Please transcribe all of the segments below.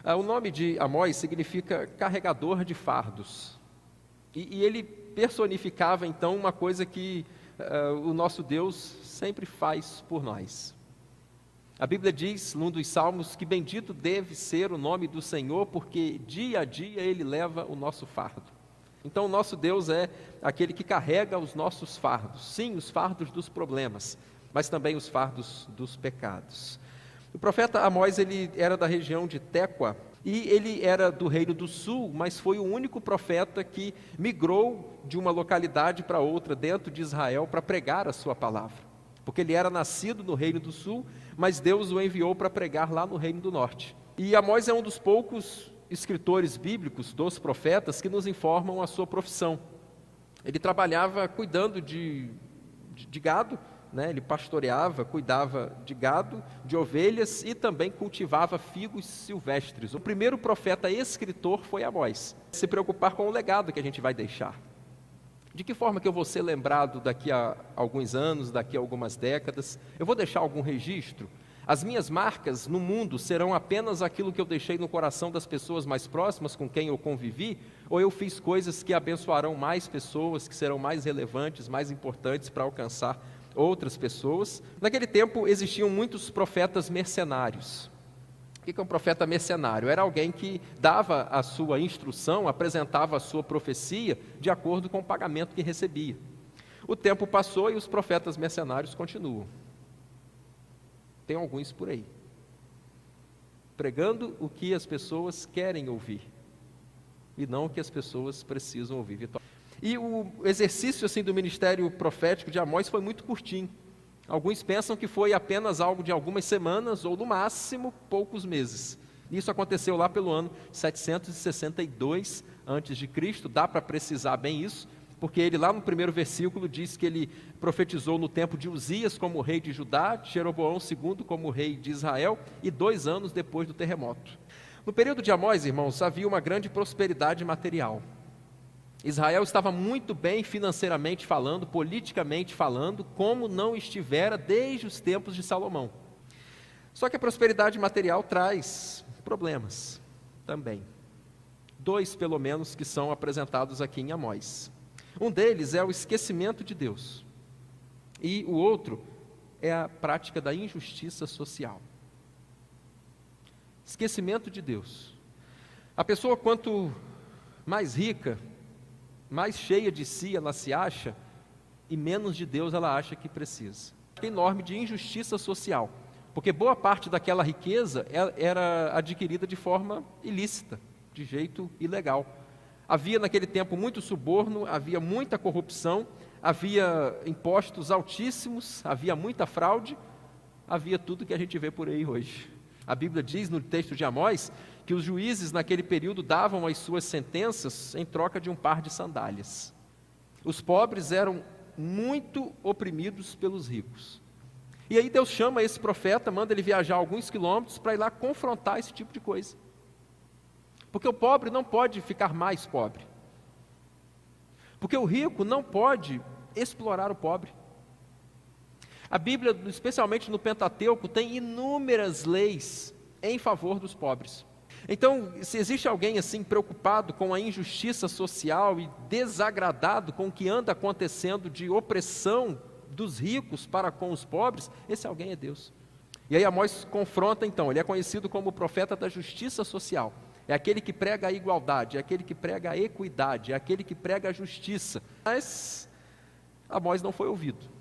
O nome de Amós significa carregador de fardos. E ele personificava, então, uma coisa que o nosso Deus sempre faz por nós. A Bíblia diz, num dos Salmos, que bendito deve ser o nome do Senhor, porque dia a dia Ele leva o nosso fardo. Então, o nosso Deus é aquele que carrega os nossos fardos. Sim, os fardos dos problemas, mas também os fardos dos pecados. O profeta Amós, ele era da região de Tecoa, e ele era do Reino do Sul, mas foi o único profeta que migrou de uma localidade para outra dentro de Israel para pregar a sua palavra. Porque ele era nascido no Reino do Sul, mas Deus o enviou para pregar lá no Reino do Norte. E Amós é um dos poucos escritores bíblicos, dos profetas, que nos informam a sua profissão. Ele trabalhava cuidando de gado, né? Ele pastoreava, cuidava de gado, de ovelhas e também cultivava figos silvestres. O primeiro profeta escritor foi Amós. Se preocupar com o legado que a gente vai deixar. De que forma que eu vou ser lembrado daqui a alguns anos, daqui a algumas décadas? Eu vou deixar algum registro? As minhas marcas no mundo serão apenas aquilo que eu deixei no coração das pessoas mais próximas com quem eu convivi? Ou eu fiz coisas que abençoarão mais pessoas, que serão mais relevantes, mais importantes para alcançar outras pessoas? Naquele tempo existiam muitos profetas mercenários. O que é um profeta mercenário? Era alguém que dava a sua instrução, apresentava a sua profecia de acordo com o pagamento que recebia. O tempo passou e os profetas mercenários continuam. Tem alguns por aí, pregando o que as pessoas querem ouvir, e não o que as pessoas precisam ouvir. E o exercício assim, do ministério profético de Amós foi muito curtinho. Alguns pensam que foi apenas algo de algumas semanas, ou no máximo, poucos meses. Isso aconteceu lá pelo ano 762 a.C., dá para precisar bem isso, porque ele lá no primeiro versículo diz que ele profetizou no tempo de Uzias como rei de Judá, de Jeroboão II como rei de Israel, e 2 anos depois do terremoto. No período de Amós, irmãos, havia uma grande prosperidade material. Israel estava muito bem financeiramente falando, politicamente falando, como não estivera desde os tempos de Salomão. Só que a prosperidade material traz problemas também. 2, pelo menos, que são apresentados aqui em Amós. Um deles é o esquecimento de Deus. E o outro é a prática da injustiça social. Esquecimento de Deus. A pessoa, quanto mais rica, mais cheia de si ela se acha, e menos de Deus ela acha que precisa. É enorme de injustiça social, porque boa parte daquela riqueza era adquirida de forma ilícita, de jeito ilegal. Havia naquele tempo muito suborno, havia muita corrupção, havia impostos altíssimos, havia muita fraude, havia tudo que a gente vê por aí hoje. A Bíblia diz no texto de Amós que os juízes naquele período davam as suas sentenças em troca de um par de sandálias. Os pobres eram muito oprimidos pelos ricos. E aí Deus chama esse profeta, manda ele viajar alguns quilômetros para ir lá confrontar esse tipo de coisa. Porque o pobre não pode ficar mais pobre. Porque o rico não pode explorar o pobre. A Bíblia, especialmente no Pentateuco, tem inúmeras leis em favor dos pobres. Então, se existe alguém assim preocupado com a injustiça social e desagradado com o que anda acontecendo de opressão dos ricos para com os pobres, esse alguém é Deus. E aí Amós confronta então, ele é conhecido como o profeta da justiça social. É aquele que prega a igualdade, é aquele que prega a equidade, é aquele que prega a justiça. Mas Amós não foi ouvido.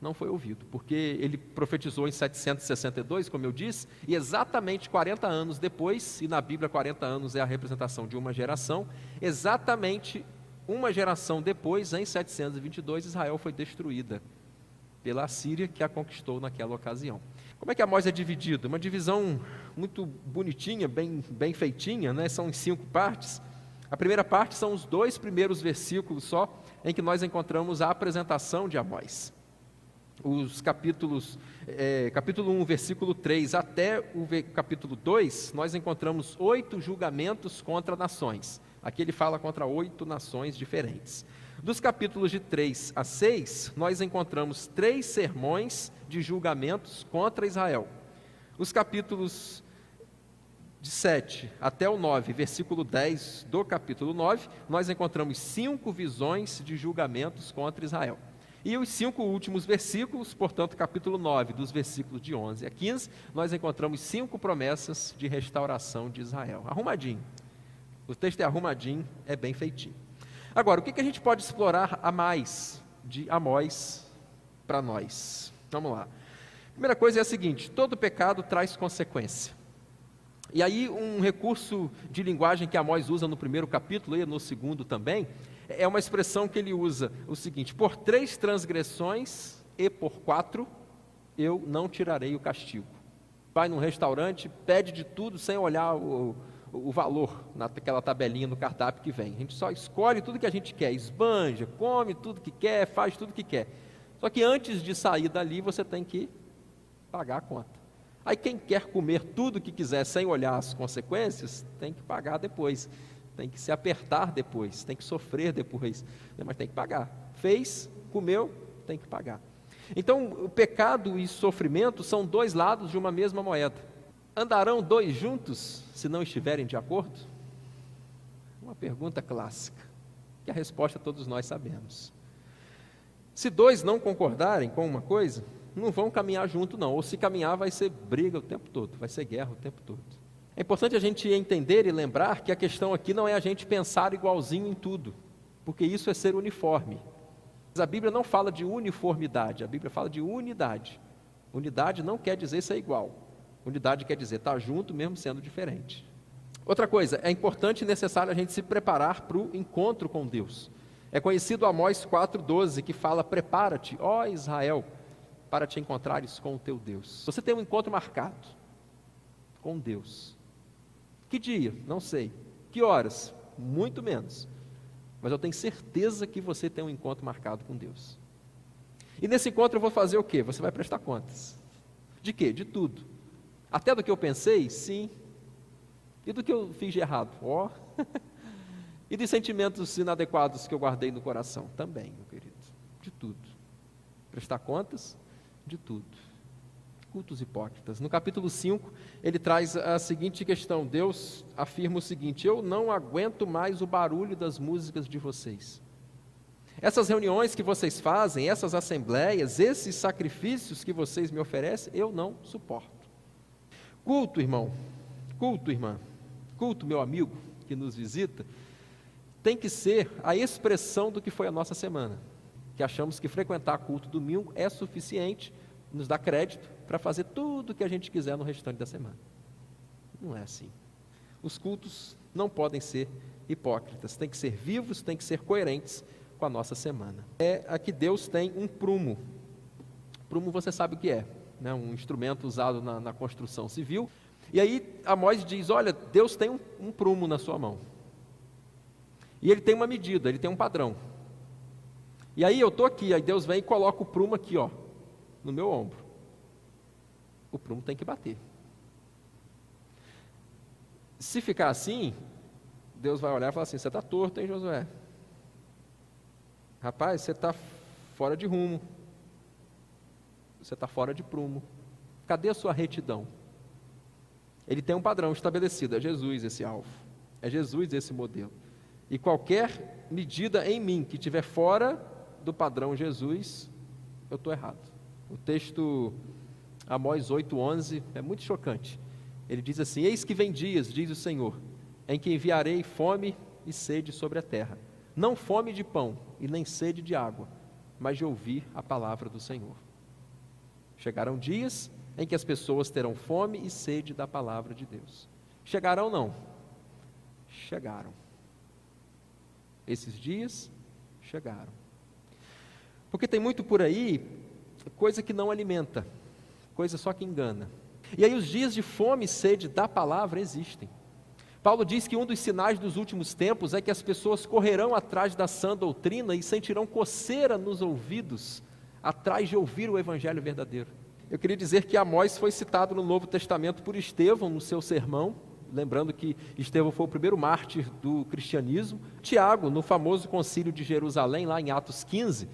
Não foi ouvido, porque ele profetizou em 762, como eu disse, e exatamente 40 anos depois, e na Bíblia 40 anos é a representação de uma geração, exatamente uma geração depois, em 722, Israel foi destruída pela Assíria, que a conquistou naquela ocasião. Como é que Amós é dividido? Uma divisão muito bonitinha, bem feitinha, né? São em 5 partes. A primeira parte são os 2 primeiros versículos só, em que nós encontramos a apresentação de Amós. Os capítulo 1, versículo 3 até o capítulo 2, nós encontramos 8 julgamentos contra nações. Aqui ele fala contra 8 nações diferentes. Dos capítulos de 3 a 6, nós encontramos 3 sermões de julgamentos contra Israel. Os capítulos de 7 até o 9, versículo 10 do capítulo 9, nós encontramos 5 visões de julgamentos contra Israel. E os 5 últimos versículos, portanto, capítulo 9, dos versículos de 11 a 15, nós encontramos 5 promessas de restauração de Israel. Arrumadinho. O texto é arrumadinho, é bem feitinho. Agora, o que a gente pode explorar a mais de Amós para nós? Vamos lá. Primeira coisa é a seguinte: todo pecado traz consequência. E aí um recurso de linguagem que Amós usa no primeiro capítulo e no segundo também, é uma expressão que ele usa o seguinte: por 3 transgressões e por 4 eu não tirarei o castigo. Vai num restaurante, pede de tudo sem olhar o valor naquela tabelinha no cardápio que vem. A gente só escolhe tudo que a gente quer, esbanja, come tudo que quer, faz tudo que quer. Só que antes de sair dali você tem que pagar a conta. Aí quem quer comer tudo que quiser sem olhar as consequências, tem que pagar depois, tem que se apertar depois, tem que sofrer depois, mas tem que pagar. Fez, comeu, tem que pagar. Então, o pecado e sofrimento são 2 lados de uma mesma moeda. Andarão 2 juntos se não estiverem de acordo? Uma pergunta clássica, que a resposta todos nós sabemos. Se 2 não concordarem com uma coisa, não vão caminhar junto não, ou se caminhar vai ser briga o tempo todo, vai ser guerra o tempo todo. É importante a gente entender e lembrar que a questão aqui não é a gente pensar igualzinho em tudo, porque isso é ser uniforme. Mas a Bíblia não fala de uniformidade, a Bíblia fala de unidade. Unidade não quer dizer ser igual, unidade quer dizer estar junto mesmo sendo diferente. Outra coisa, é importante e necessário a gente se preparar para o encontro com Deus. É conhecido Amós 4,12, que fala: prepara-te, ó Israel, para te encontrares com o teu Deus. Você tem um encontro marcado com Deus. Que dia? Não sei. Que horas? Muito menos. Mas eu tenho certeza que você tem um encontro marcado com Deus. E nesse encontro eu vou fazer o quê? Você vai prestar contas. De quê? De tudo. Até do que eu pensei? Sim. E do que eu fiz de errado? Ó. E de sentimentos inadequados que eu guardei no coração? Também, meu querido. De tudo. Prestar contas de tudo. Cultos hipócritas. No capítulo 5, ele traz a seguinte questão. Deus afirma o seguinte: eu não aguento mais o barulho das músicas de vocês. Essas reuniões que vocês fazem, essas assembleias, esses sacrifícios que vocês me oferecem, eu não suporto. Culto, irmão, culto, irmã, culto, meu amigo que nos visita, tem que ser a expressão do que foi a nossa semana. Que achamos que frequentar culto domingo é suficiente, nos dá crédito para fazer tudo o que a gente quiser no restante da semana. Não é assim. Os cultos não podem ser hipócritas, têm que ser vivos, têm que ser coerentes com a nossa semana. É a que Deus tem um prumo. Prumo você sabe o que é, né? Um instrumento usado na construção civil. E aí Amós diz: olha, Deus tem um prumo na sua mão. E ele tem uma medida, ele tem um padrão. E aí eu estou aqui, aí Deus vem e coloca o prumo aqui, ó, no meu ombro. O prumo tem que bater. Se ficar assim, Deus vai olhar e falar assim: você está torto, hein, Josué? Rapaz, você está fora de rumo. Você está fora de prumo. Cadê a sua retidão? Ele tem um padrão estabelecido, é Jesus esse alvo. É Jesus esse modelo. E qualquer medida em mim que estiver fora do padrão Jesus, eu estou errado. O texto Amós 8,11 é muito chocante. Ele diz assim: eis que vem dias, diz o Senhor, em que enviarei fome e sede sobre a terra. Não fome de pão e nem sede de água, mas de ouvir a palavra do Senhor. Chegarão dias em que as pessoas terão fome e sede da palavra de Deus. Chegarão não? Chegaram. Esses dias chegaram. Porque tem muito por aí, coisa que não alimenta, coisa só que engana. E aí os dias de fome e sede da palavra existem. Paulo diz que um dos sinais dos últimos tempos é que as pessoas correrão atrás da sã doutrina e sentirão coceira nos ouvidos, atrás de ouvir o evangelho verdadeiro. Eu queria dizer que Amós foi citado no Novo Testamento por Estevão, no seu sermão, lembrando que Estevão foi o primeiro mártir do cristianismo. Tiago, no famoso concílio de Jerusalém, lá em Atos 15,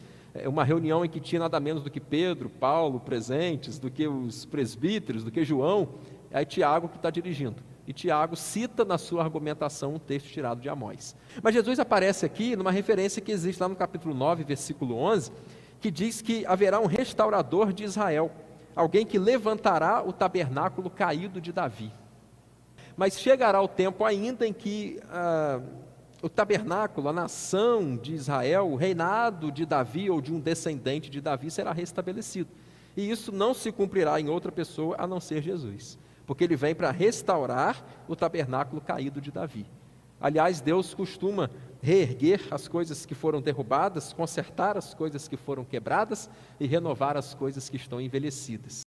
uma reunião em que tinha nada menos do que Pedro, Paulo presentes, do que os presbíteros, do que João, é Tiago que está dirigindo. E Tiago cita na sua argumentação um texto tirado de Amós. Mas Jesus aparece aqui numa referência que existe lá no capítulo 9, versículo 11, que diz que haverá um restaurador de Israel, alguém que levantará o tabernáculo caído de Davi. Mas chegará o tempo ainda em que o tabernáculo, a nação de Israel, o reinado de Davi ou de um descendente de Davi será restabelecido. E isso não se cumprirá em outra pessoa a não ser Jesus, porque ele vem para restaurar o tabernáculo caído de Davi. Aliás, Deus costuma reerguer as coisas que foram derrubadas, consertar as coisas que foram quebradas e renovar as coisas que estão envelhecidas.